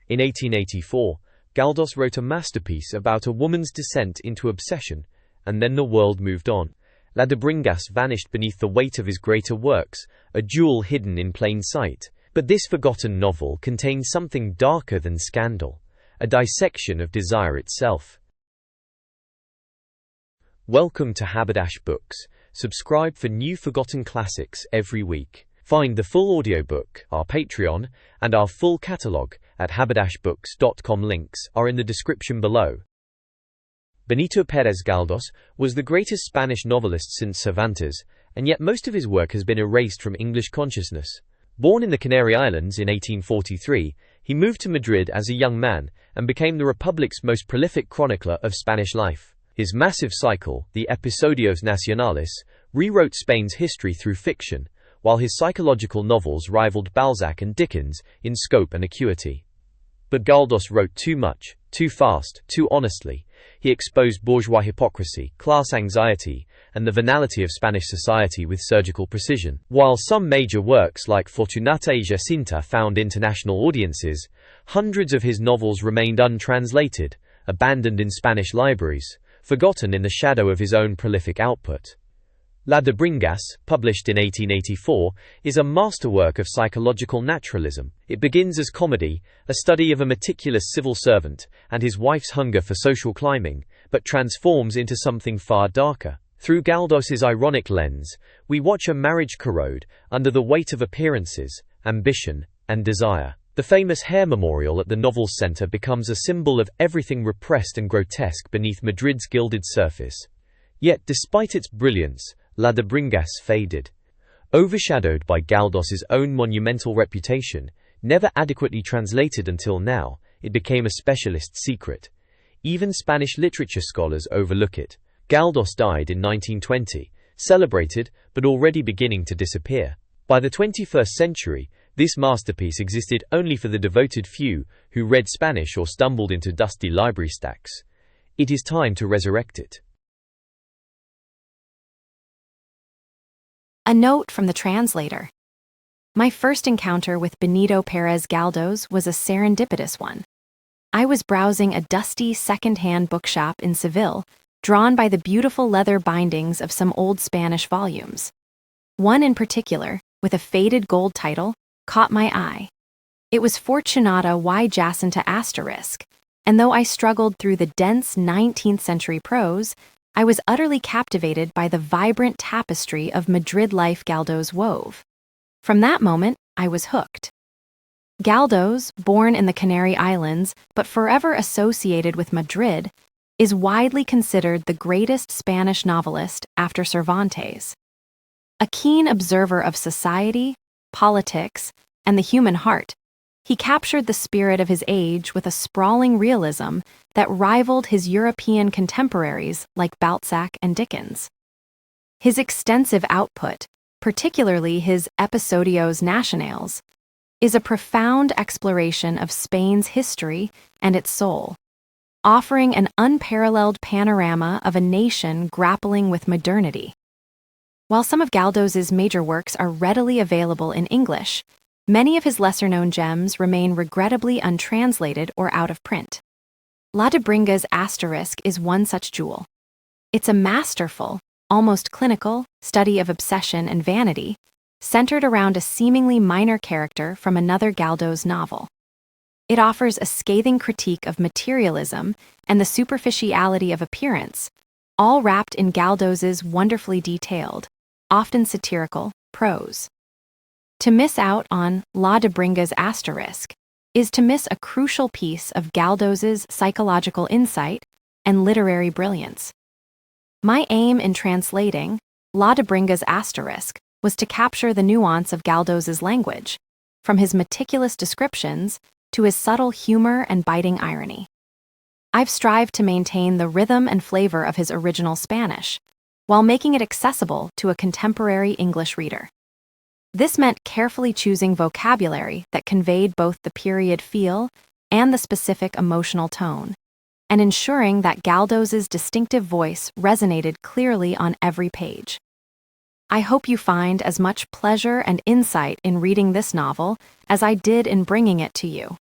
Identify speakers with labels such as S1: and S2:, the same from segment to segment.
S1: In 1884, Galdós wrote a masterpiece about a woman's descent into obsession, and then the world moved on. Ladebringas vanished beneath the weight of his greater works, a jewel hidden in plain sight. But this forgotten novel contains something darker than scandal, a dissection of desire itself. Welcome to Haberdash Books. Subscribe for new forgotten classics every week. Find the full audiobook, our Patreon, and our full catalogue at haberdashbooks.com. Links are in the description below. Benito Pérez Galdós was the greatest Spanish novelist since Cervantes, and yet most of his work has been erased from English consciousness. Born in the Canary Islands in 1843, he moved to Madrid as a young man and became the Republic's most prolific chronicler of Spanish life. His massive cycle, the Episodios Nacionales, rewrote Spain's history through fiction, while his psychological novels rivaled Balzac and Dickens in scope and acuity. But Galdós wrote too much, too fast, too honestly. He exposed bourgeois hypocrisy, class anxiety, and the venality of Spanish society with surgical precision. While some major works like Fortunata y Jacinta found international audiences, hundreds of his novels remained untranslated, abandoned in Spanish libraries, forgotten in the shadow of his own prolific output. Ladebringas, published in 1884, is a masterwork of psychological naturalism. It begins as comedy, a study of a meticulous civil servant and his wife's hunger for social climbing, but transforms into something far darker. Through Galdós's ironic lens, we watch a marriage corrode under the weight of appearances, ambition, and desire. The famous hair memorial at the novel's center becomes a symbol of everything repressed and grotesque beneath Madrid's gilded surface. Yet, despite its brilliance, Ladebringas faded. Overshadowed by Galdós's own monumental reputation, never adequately translated until now, it became a specialist secret. Even Spanish literature scholars overlook it. Galdós died in 1920, celebrated but already beginning to disappear. By the 21st century, this masterpiece existed only for the devoted few who read Spanish or stumbled into dusty library stacks. It is time to resurrect it.
S2: A note from the translator. My first encounter with Benito Pérez Galdós was a serendipitous one. I was browsing a dusty second-hand bookshop in Seville, drawn by the beautiful leather bindings of some old Spanish volumes. One in particular, with a faded gold title, caught my eye. It was Fortunata y Jacinta *, and though I struggled through the dense 19th century prose, I was utterly captivated by the vibrant tapestry of Madrid life Galdós wove. From that moment, I was hooked. Galdós, born in the Canary Islands but forever associated with Madrid, is widely considered the greatest Spanish novelist after Cervantes. A keen observer of society, politics, and the human heart, he captured the spirit of his age with a sprawling realism that rivaled his European contemporaries like Balzac and Dickens. His extensive output, particularly his Episodios Nacionales, is a profound exploration of Spain's history and its soul, offering an unparalleled panorama of a nation grappling with modernity. While some of Galdós's major works are readily available in English, many of his lesser-known gems remain regrettably untranslated or out of print. Ladebringas * is one such jewel. It's a masterful, almost clinical, study of obsession and vanity, centered around a seemingly minor character from another Galdós novel. It offers a scathing critique of materialism and the superficiality of appearance, all wrapped in Galdós's wonderfully detailed, often satirical, prose. To miss out on Ladebringas * is to miss a crucial piece of Galdós's psychological insight and literary brilliance. My aim in translating Ladebringas * was to capture the nuance of Galdós's language, from his meticulous descriptions to his subtle humor and biting irony. I've strived to maintain the rhythm and flavor of his original Spanish, while making it accessible to a contemporary English reader. This meant carefully choosing vocabulary that conveyed both the period feel and the specific emotional tone, and ensuring that Galdós's distinctive voice resonated clearly on every page. I hope you find as much pleasure and insight in reading this novel as I did in bringing it to you.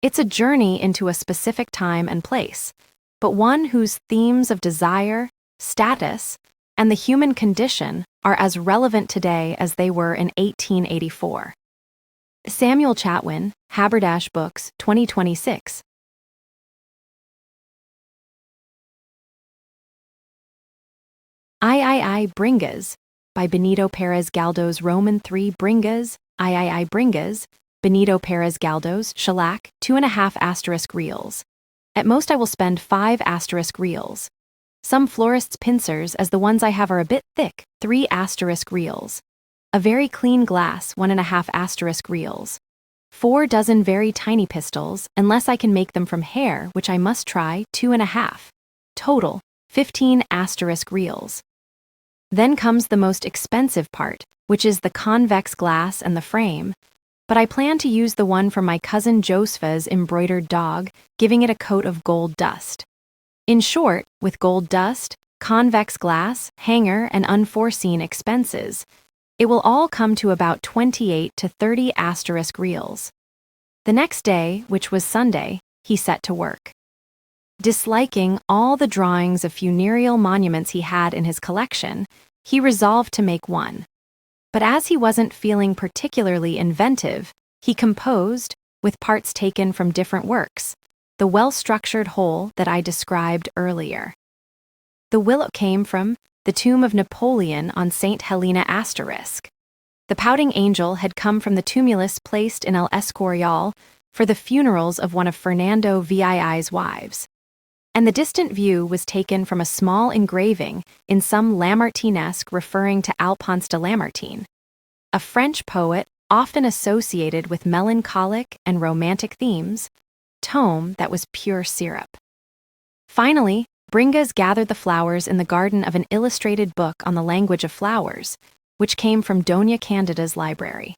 S2: It's a journey into a specific time and place, but one whose themes of desire, status, and the human condition are as relevant today as they were in 1884. Samuel Chatwin, Haberdash Books, 2026. I Bringas by Benito Pérez Galdós. Roman 3 Bringas, I Bringas, Benito Pérez Galdós, shellac, 2.5 reals. At most I will spend 5 reals. Some florist's pincers, as the ones I have are a bit thick, 3 reals. A very clean glass, 1.5 reals. 4 dozen very tiny pistols, unless I can make them from hair, which I must try, 2.5. Total, 15 reals. Then comes the most expensive part, which is the convex glass and the frame, but I plan to use the one from my cousin Josepha's embroidered dog, giving it a coat of gold dust. In short, with gold dust, convex glass, hanger, and unforeseen expenses, it will all come to about 28 to 30 reals. The next day, which was Sunday, he set to work. Disliking all the drawings of funereal monuments he had in his collection, he resolved to make one. But as he wasn't feeling particularly inventive, he composed, with parts taken from different works, the well-structured whole that I described earlier. The willow came from the tomb of Napoleon on St. Helena *. The pouting angel had come from the tumulus placed in El Escorial for the funerals of one of Fernando VII's wives. And the distant view was taken from a small engraving in some Lamartinesque referring to Alphonse de Lamartine, a French poet often associated with melancholic and romantic themes, tome that was pure syrup. Finally, Bringas gathered the flowers in the garden of an illustrated book on the language of flowers, which came from Doña Candida's library.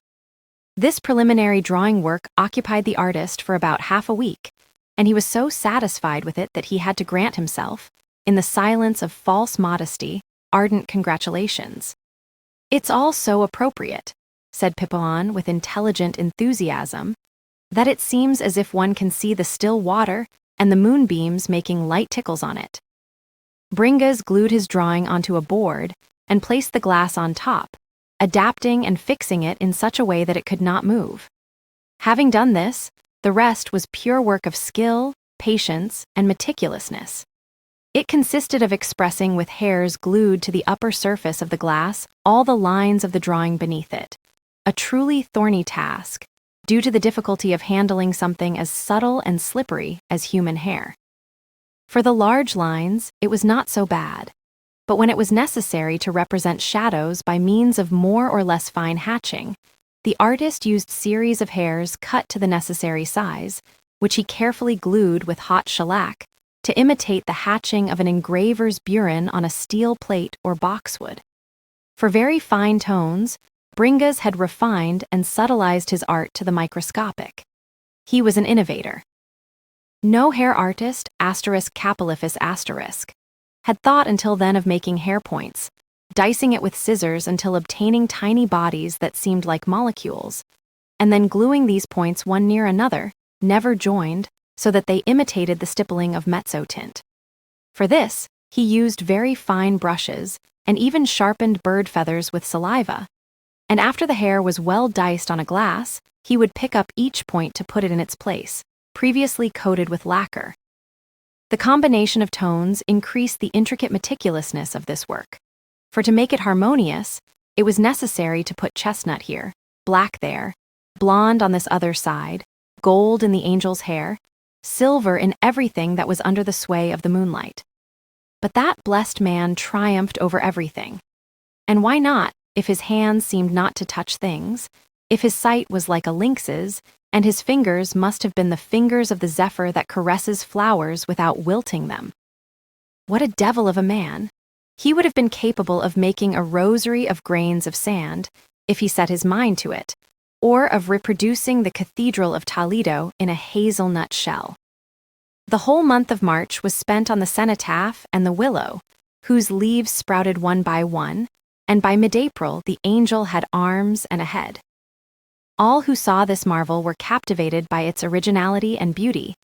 S2: This preliminary drawing work occupied the artist for about half a week, and he was so satisfied with it that he had to grant himself, in the silence of false modesty, ardent congratulations. "It's all so appropriate," said Pipon with intelligent enthusiasm, "that it seems as if one can see the still water and the moonbeams making light tickles on it." Bringas glued his drawing onto a board and placed the glass on top, adapting and fixing it in such a way that it could not move. Having done this, the rest was pure work of skill, patience, and meticulousness. It consisted of expressing with hairs glued to the upper surface of the glass all the lines of the drawing beneath it, a truly thorny task, due to the difficulty of handling something as subtle and slippery as human hair. For the large lines, it was not so bad, but when it was necessary to represent shadows by means of more or less fine hatching, the artist used series of hairs cut to the necessary size, which he carefully glued with hot shellac to imitate the hatching of an engraver's burin on a steel plate or boxwood. For very fine tones, Bringas had refined and subtilized his art to the microscopic. He was an innovator. No hair artist, ****, had thought until then of making hair points, dicing it with scissors until obtaining tiny bodies that seemed like molecules, and then gluing these points one near another, never joined, so that they imitated the stippling of mezzotint. For this, he used very fine brushes and even sharpened bird feathers with saliva, and after the hair was well diced on a glass, he would pick up each point to put it in its place, previously coated with lacquer. The combination of tones increased the intricate meticulousness of this work. For to make it harmonious, it was necessary to put chestnut here, black there, blonde on this other side, gold in the angel's hair, silver in everything that was under the sway of the moonlight. But that blessed man triumphed over everything. And why not, if his hands seemed not to touch things, if his sight was like a lynx's, and his fingers must have been the fingers of the zephyr that caresses flowers without wilting them? What a devil of a man! He would have been capable of making a rosary of grains of sand, if he set his mind to it, or of reproducing the Cathedral of Toledo in a hazelnut shell. The whole month of March was spent on the cenotaph and the willow, whose leaves sprouted one by one, and by mid-April the angel had arms and a head. All who saw this marvel were captivated by its originality and beauty,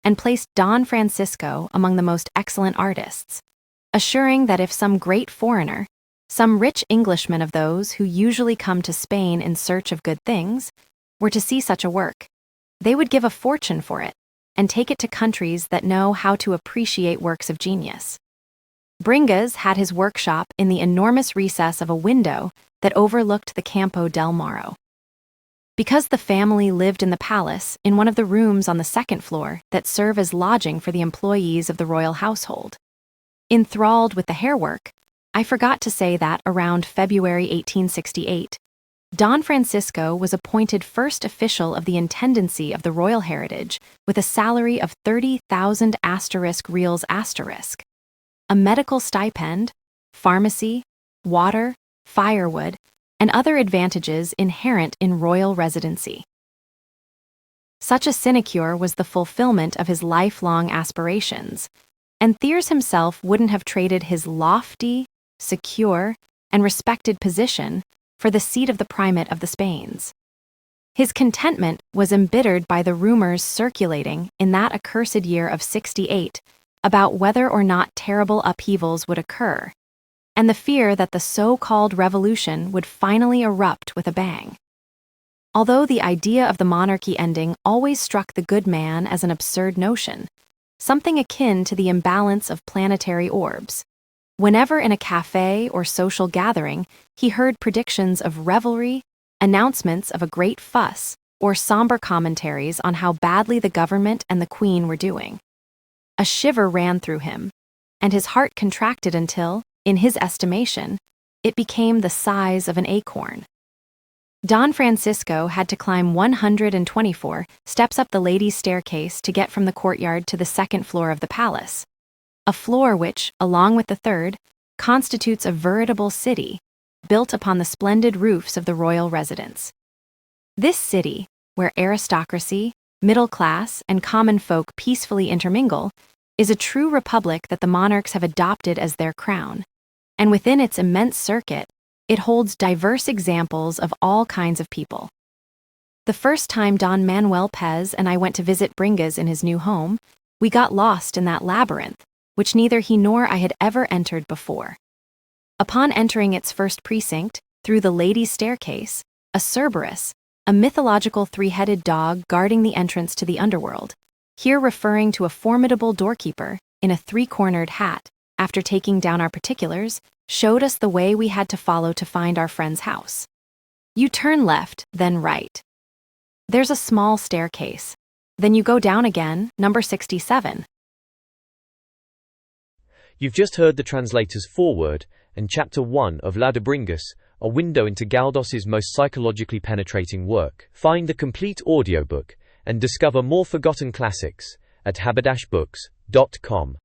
S2: and placed Don Francisco among the most excellent artists, assuring that if some great foreigner, some rich Englishman of those who usually come to Spain in search of good things, were to see such a work, they would give a fortune for it, and take it to countries that know how to appreciate works of genius. Bringas had his workshop in the enormous recess of a window that overlooked the Campo del Moro. Because the family lived in the palace, in one of the rooms on the second floor that serve as lodging for the employees of the royal household. Enthralled with the hairwork, I forgot to say that around February 1868, Don Francisco was appointed first official of the Intendancy of the Royal Heritage with a salary of 30,000 reals a medical stipend, pharmacy, water, firewood, and other advantages inherent in royal residency. Such a sinecure was the fulfillment of his lifelong aspirations, and Thiers himself wouldn't have traded his lofty, secure, and respected position for the seat of the primate of the Spains. His contentment was embittered by the rumors circulating in that accursed year of 68 about whether or not terrible upheavals would occur, and the fear that the so-called revolution would finally erupt with a bang. Although the idea of the monarchy ending always struck the good man as an absurd notion, something akin to the imbalance of planetary orbs, whenever in a cafe or social gathering he heard predictions of revelry, announcements of a great fuss, or somber commentaries on how badly the government and the Queen were doing, a shiver ran through him, and his heart contracted until, in his estimation, it became the size of an acorn. Don Francisco had to climb 124 steps up the ladies' staircase to get from the courtyard to the second floor of the palace, a floor which, along with the third, constitutes a veritable city, built upon the splendid roofs of the royal residence. This city, where aristocracy, middle class, and common folk peacefully intermingle, is a true republic that the monarchs have adopted as their crown, and within its immense circuit, it holds diverse examples of all kinds of people. The first time Don Manuel Pez and I went to visit Bringas in his new home, we got lost in that labyrinth, which neither he nor I had ever entered before. Upon entering its first precinct, through the ladies' staircase, a Cerberus, a mythological three-headed dog guarding the entrance to the underworld, here referring to a formidable doorkeeper in a three-cornered hat, after taking down our particulars, showed us the way we had to follow to find our friend's house. You turn left, then right. There's a small staircase. Then you go down again, number 67.
S1: You've just heard the translator's foreword and Chapter 1 of La de Bringas, a window into Galdós's most psychologically penetrating work. Find the complete audiobook and discover more forgotten classics at haberdashbooks.com.